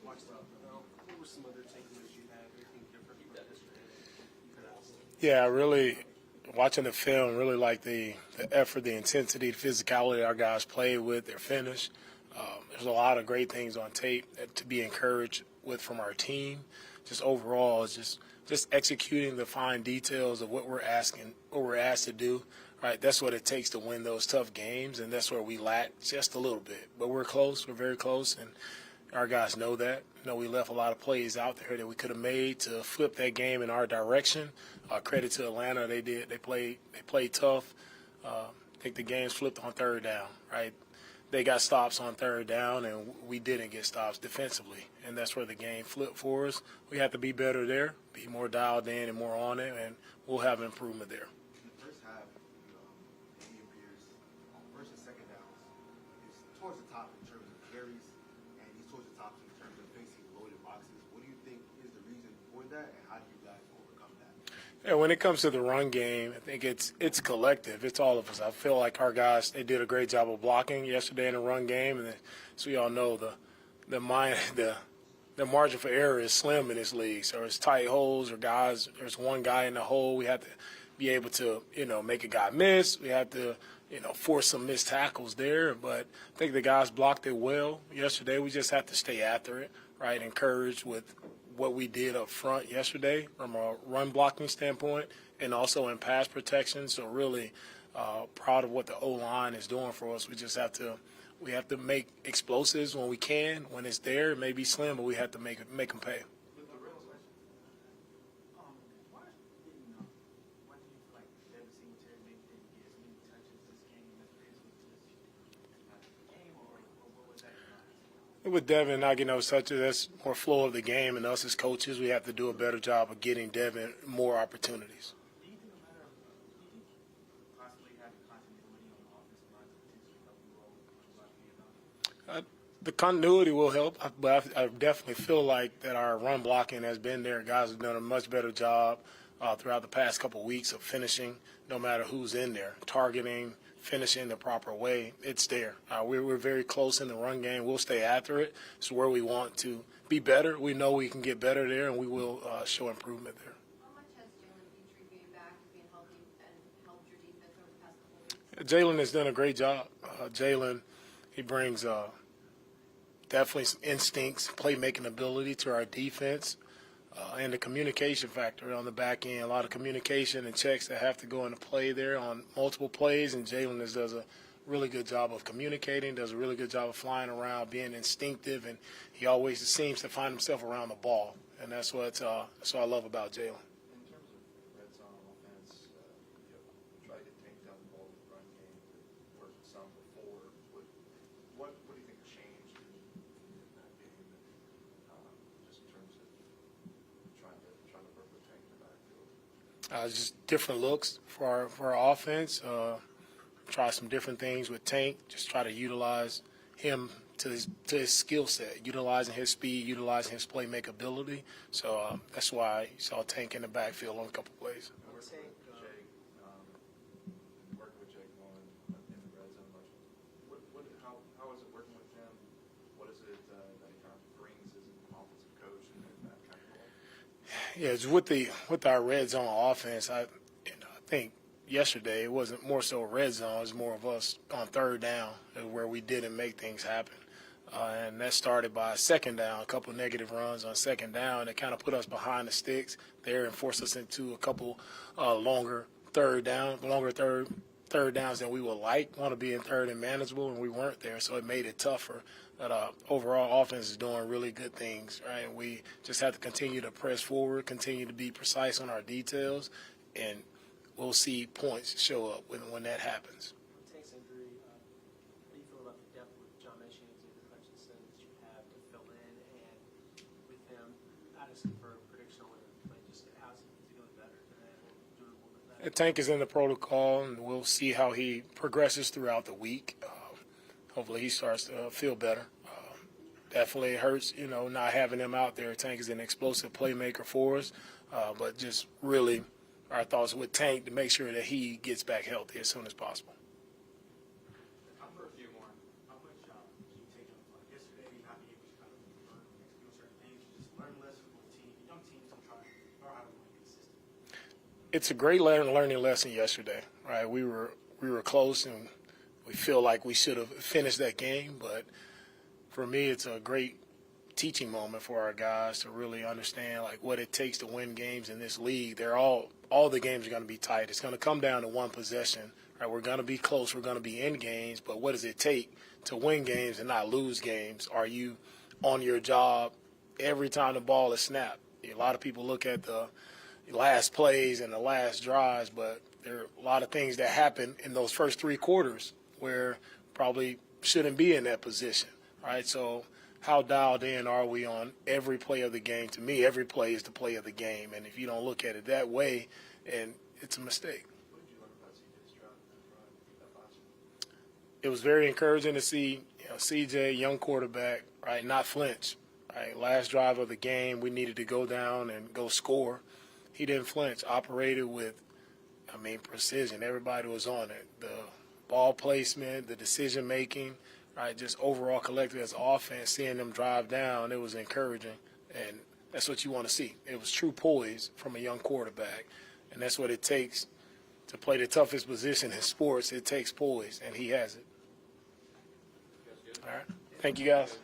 watched out. What were some other takeaways you had? Anything different from yesterday? Yeah, really watching the film, really like the effort, the intensity, the physicality our guys played with, their finish. There's a lot of great things on tape to be encouraged with from our team. Just overall, it's just executing the fine details of what we're asked to do. Right, that's what it takes to win those tough games, and that's where we lack just a little bit. But we're close. We're very close, and our guys know that. We left a lot of plays out there that we could have made to flip that game in our direction. Credit to Atlanta, they did. They played tough. I think the game's flipped on third down. Right, they got stops on third down, and we didn't get stops defensively, and that's where the game flipped for us. We have to be better there, be more dialed in and more on it, and we'll have improvement there. In the first half, Andy appears on first and second downs. He's towards the top in terms of carries, and he's towards the top in terms of facing loaded boxes. What do you think is the reason for that, and how do you guys overcome that? Yeah, when it comes to the run game, I think it's collective. It's all of us. I feel like our guys, they did a great job of blocking yesterday in the run game, and as we all know, the margin for error is slim in this league. So it's tight holes or guys. There's one guy in the hole. We have to be able to make a guy miss. We have to force some missed tackles there. But I think the guys blocked it well yesterday. We just have to stay after it, right? Encouraged with what we did up front yesterday from a run blocking standpoint and also in pass protection. So really proud of what the O-line is doing for us. We just have to make explosives when we can. When it's there, it may be slim, but we have to make them pay. With the real question, why do you feel like Devin Singletary maybe didn't get as many touches this game as not the game, or what was that? With Devin not getting those touches, that's more flow of the game, and us as coaches, we have to do a better job of getting Devin more opportunities. Do you think possibly having continuity on the offensive line to potentially help you roll with run blocking? The continuity will help, but I definitely feel like that our run blocking has been there. Guys have done a much better job throughout the past couple of weeks of finishing, no matter who's in there, targeting, finishing the proper way. It's there. We're very close in the run game. We'll stay after it. It's where we want to be better. We know we can get better there, and we will show improvement there. How much has Jalen Petrie being back, being healthy, and helped your defense over the past couple of weeks? Jalen has done a great job. Jalen, he brings definitely some instincts, playmaking ability to our defense, and the communication factor on the back end. A lot of communication and checks that have to go into play there on multiple plays, and Jalen does a really good job of communicating, does a really good job of flying around, being instinctive, and he always seems to find himself around the ball, and that's what I love about Jalen. In terms of red zone offense, try to get Tank down the ball with the run game versus some before. What do you think changed in that game, just in terms of trying to work with Tank in the backfield? Just different looks for our offense. Try some different things with Tank. Just try to utilize him to his skill set, utilizing his speed, utilizing his playmaking ability. So that's why you saw Tank in the backfield on a couple plays. Working with Jake Mullen in the red zone much. How is it working with him? What is it that he kind of brings as an offensive coach in that kind of role? Yeah, it's with our red zone offense. I think yesterday it wasn't more so red zone; it was more of us on third down where we didn't make things happen, and that started by second down, a couple negative runs on second down that kind of put us behind the sticks there and forced us into a couple longer third downs than we would like. Want to be in third and manageable, and we weren't there, so it made it tougher. But overall, offense is doing really good things, right? We just have to continue to press forward, continue to be precise on our details, and we'll see points show up when that happens. Tank's injury, how do you feel about the depth with John Mechie and Xavier Hutchinson that you have to fill in, and with him, not asking for a prediction on whether he play, just how's he doing better today or doing a little bit better? Tank is in the protocol, and we'll see how he progresses throughout the week. Hopefully he starts to feel better. Definitely hurts, not having him out there. Tank is an explosive playmaker for us, but just really our thoughts with Tank to make sure that he gets back healthy as soon as possible. For a few more, how much do you take on yesterday? How do you kind of learn it's a great learning lesson yesterday, right? We were close, and we feel like we should have finished that game. But for me, it's a great teaching moment for our guys to really understand like what it takes to win games in this league. They're all the games are going to be tight. It's going to come down to one possession. Right? We're going to be close. We're going to be in games. But what does it take to win games and not lose games? Are you on your job every time the ball is snapped? A lot of people look at the last plays and the last drives, but there are a lot of things that happen in those first 3 quarters where probably shouldn't be in that position, right? So how dialed in are we on every play of the game? To me, every play is the play of the game, and if you don't look at it that way, and it's a mistake. What did you learn about CJ's drive in that last one? It was very encouraging to see CJ, young quarterback, right, not flinch. Right, last drive of the game, we needed to go down and go score. He didn't flinch, operated with, precision. Everybody was on it. The ball placement, the decision-making, right, just overall collective as offense, seeing them drive down, it was encouraging. And that's what you want to see. It was true poise from a young quarterback. And that's what it takes to play the toughest position in sports. It takes poise, and he has it. All right. Thank you, guys.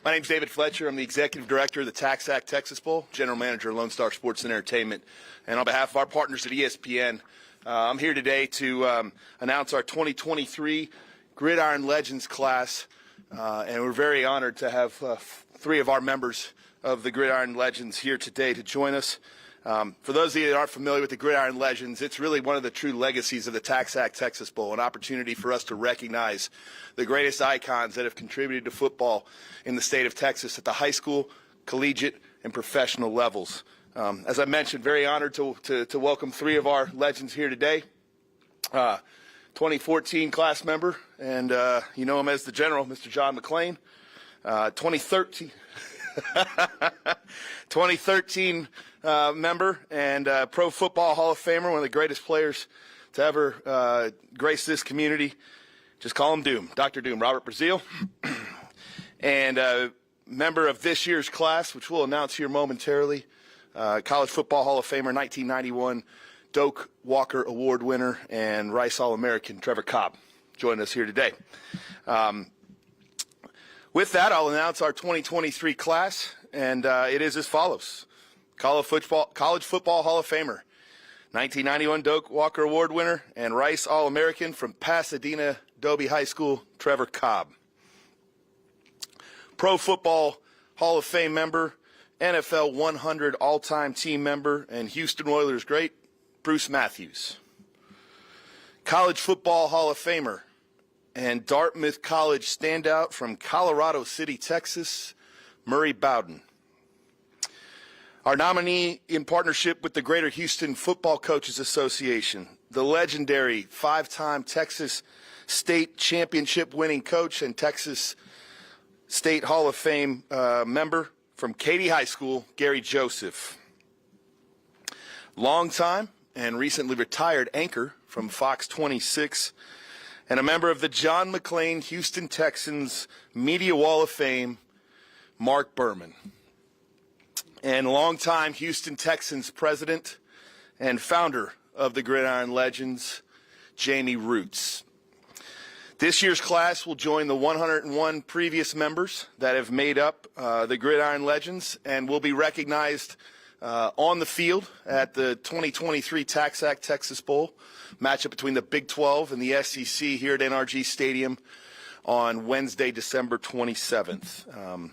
My name's David Fletcher. I'm the executive director of the TaxAct Texas Bowl, general manager of Lone Star Sports and Entertainment. And on behalf of our partners at ESPN, I'm here today to announce our 2023 Gridiron Legends class. And we're very honored to have 3 of our members of the Gridiron Legends here today to join us. For those of you that aren't familiar with the Gridiron Legends, it's really one of the true legacies of the TaxAct Texas Bowl, an opportunity for us to recognize the greatest icons that have contributed to football in the state of Texas at the high school, collegiate, and professional levels. As I mentioned, very honored to welcome 3 of our legends here today. 2014 class member, and you know him as the General, Mr. John McClain. 2013 member and Pro Football Hall of Famer, one of the greatest players to ever grace this community. Just call him Doom, Dr. Doom, Robert Brazil. And member of this year's class, which we'll announce here momentarily, College Football Hall of Famer, 1991 Doak Walker Award winner, and Rice All-American Trevor Cobb joining us here today. With that, I'll announce our 2023 class, and it is as follows. College Football Hall of Famer, 1991 Doak Walker Award winner, and Rice All-American from Pasadena Dobie High School, Trevor Cobb. Pro Football Hall of Fame member, NFL 100 all-time team member, and Houston Oilers great, Bruce Matthews. College Football Hall of Famer and Dartmouth College standout from Colorado City, Texas, Murray Bowden. Our nominee in partnership with the Greater Houston Football Coaches Association, the legendary 5-time Texas State Championship winning coach and Texas State Hall of Fame member from Katy High School, Gary Joseph. Longtime and recently retired anchor from Fox 26 and a member of the John McClain Houston Texans Media Wall of Fame, Mark Berman. And longtime Houston Texans president and founder of the Gridiron Legends, Jamie Roots. This year's class will join the 101 previous members that have made up the Gridiron Legends and will be recognized on the field at the 2023 TaxAct Texas Bowl, matchup between the Big 12 and the SEC here at NRG Stadium on Wednesday, December 27th.